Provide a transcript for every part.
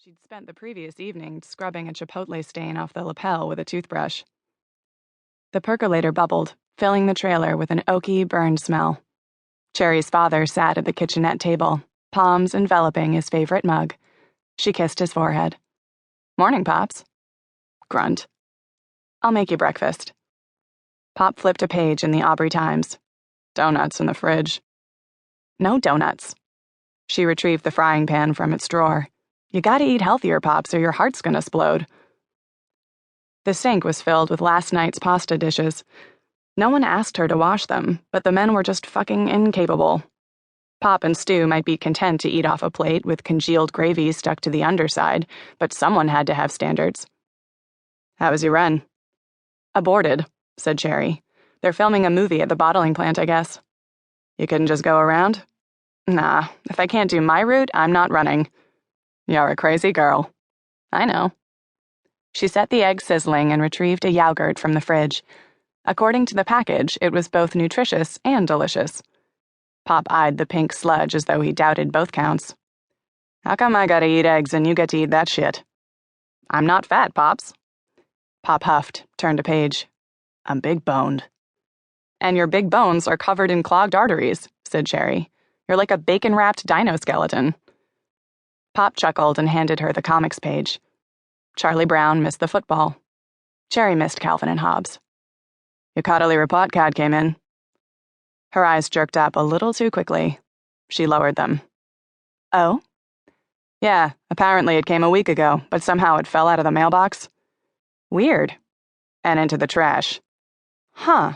She'd spent the previous evening scrubbing a chipotle stain off the lapel with a toothbrush. The percolator bubbled, filling the trailer with an oaky, burned smell. Cherry's father sat at the kitchenette table, palms enveloping his favorite mug. She kissed his forehead. "Morning, Pops." Grunt. "I'll make you breakfast." Pop flipped a page in the Aubrey Times. "Donuts in the fridge." "No donuts." She retrieved the frying pan from its drawer. "You gotta eat healthier, Pops, or your heart's gonna explode." The sink was filled with last night's pasta dishes. No one asked her to wash them, but the men were just fucking incapable. Pop and Stu might be content to eat off a plate with congealed gravy stuck to the underside, but someone had to have standards. "How was your run?" "Aborted," said Cherry. "They're filming a movie at the bottling plant, I guess." "You couldn't just go around?" "Nah, if I can't do my route, I'm not running." "You're a crazy girl." "I know." She set the egg sizzling and retrieved a yogurt from the fridge. According to the package, it was both nutritious and delicious. Pop eyed the pink sludge as though he doubted both counts. "How come I gotta eat eggs and you get to eat that shit?" "I'm not fat, Pops." Pop huffed, turned a page. "I'm big-boned." "And your big bones are covered in clogged arteries," said Cherry. "You're like a bacon-wrapped dino skeleton." Pop chuckled and handed her the comics page. Charlie Brown missed the football. Cherry missed Calvin and Hobbes. "Your quarterly report card came in." Her eyes jerked up a little too quickly. She lowered them. "Oh?" "Yeah, apparently it came a week ago, but somehow it fell out of the mailbox." "Weird." "And into the trash." "Huh."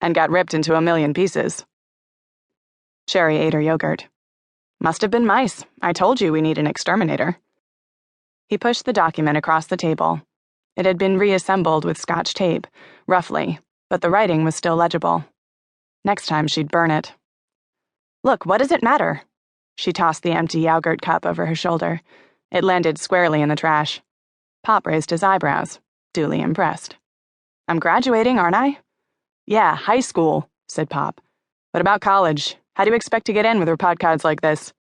"And got ripped into a million pieces." Cherry ate her yogurt. "Must have been mice. I told you we need an exterminator." He pushed the document across the table. It had been reassembled with Scotch tape, roughly, but the writing was still legible. Next time she'd burn it. "Look, what does it matter?" She tossed the empty yogurt cup over her shoulder. It landed squarely in the trash. Pop raised his eyebrows, duly impressed. "I'm graduating, aren't I?" "Yeah, high school," said Pop. "What about college? How do you expect to get in with report cards like this?"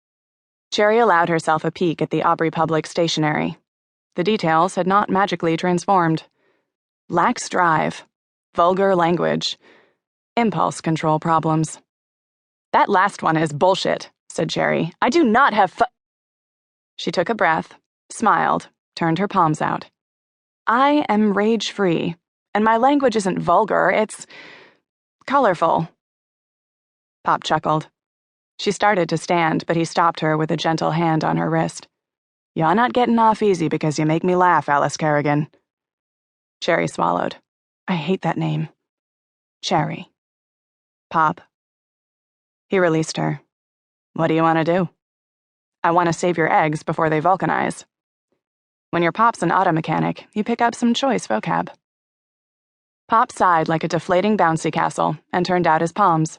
Cherry allowed herself a peek at the Aubrey Public stationery. The details had not magically transformed. Lax drive. Vulgar language. Impulse control problems. "That last one is bullshit," said Cherry. "I do not have She took a breath, smiled, turned her palms out. "I am rage-free, and my language isn't vulgar, it's colorful." Pop chuckled. She started to stand, but he stopped her with a gentle hand on her wrist. "You're not getting off easy because you make me laugh, Alice Kerrigan." Cherry swallowed. "I hate that name." "Cherry." "Pop." He released her. "What do you want to do?" "I want to save your eggs before they vulcanize." When your Pop's an auto mechanic, you pick up some choice vocab. Pop sighed like a deflating bouncy castle and turned out his palms.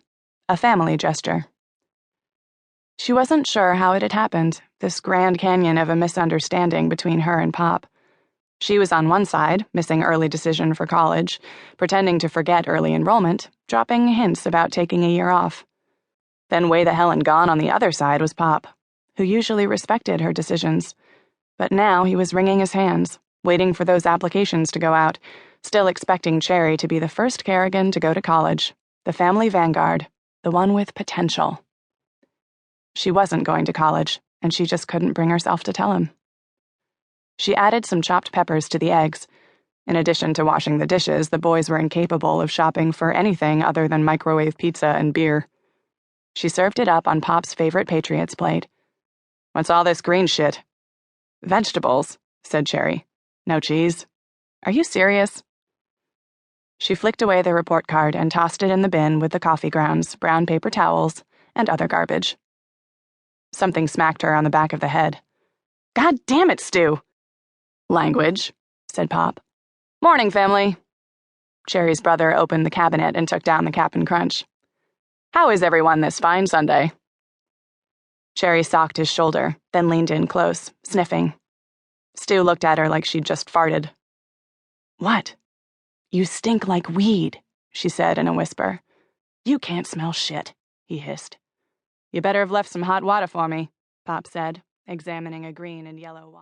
A family gesture. She wasn't sure how it had happened, this Grand Canyon of a misunderstanding between her and Pop. She was on one side, missing early decision for college, pretending to forget early enrollment, dropping hints about taking a year off. Then way the hell and gone on the other side was Pop, who usually respected her decisions. But now he was wringing his hands, waiting for those applications to go out, still expecting Cherry to be the first Kerrigan to go to college, the family vanguard, the one with potential. She wasn't going to college, and she just couldn't bring herself to tell him. She added some chopped peppers to the eggs. In addition to washing the dishes, the boys were incapable of shopping for anything other than microwave pizza and beer. She served it up on Pop's favorite Patriots plate. "What's all this green shit?" "Vegetables," said Cherry. "No cheese." "Are you serious?" She flicked away the report card and tossed it in the bin with the coffee grounds, brown paper towels, and other garbage. Something smacked her on the back of the head. "God damn it, Stu!" "Language," said Pop. "Morning, family." Cherry's brother opened the cabinet and took down the Cap'n Crunch. "How is everyone this fine Sunday?" Cherry socked his shoulder, then leaned in close, sniffing. Stu looked at her like she'd just farted. "What?" "You stink like weed," she said in a whisper. "You can't smell shit," he hissed. "You better have left some hot water for me," Pop said, examining a green and yellow water.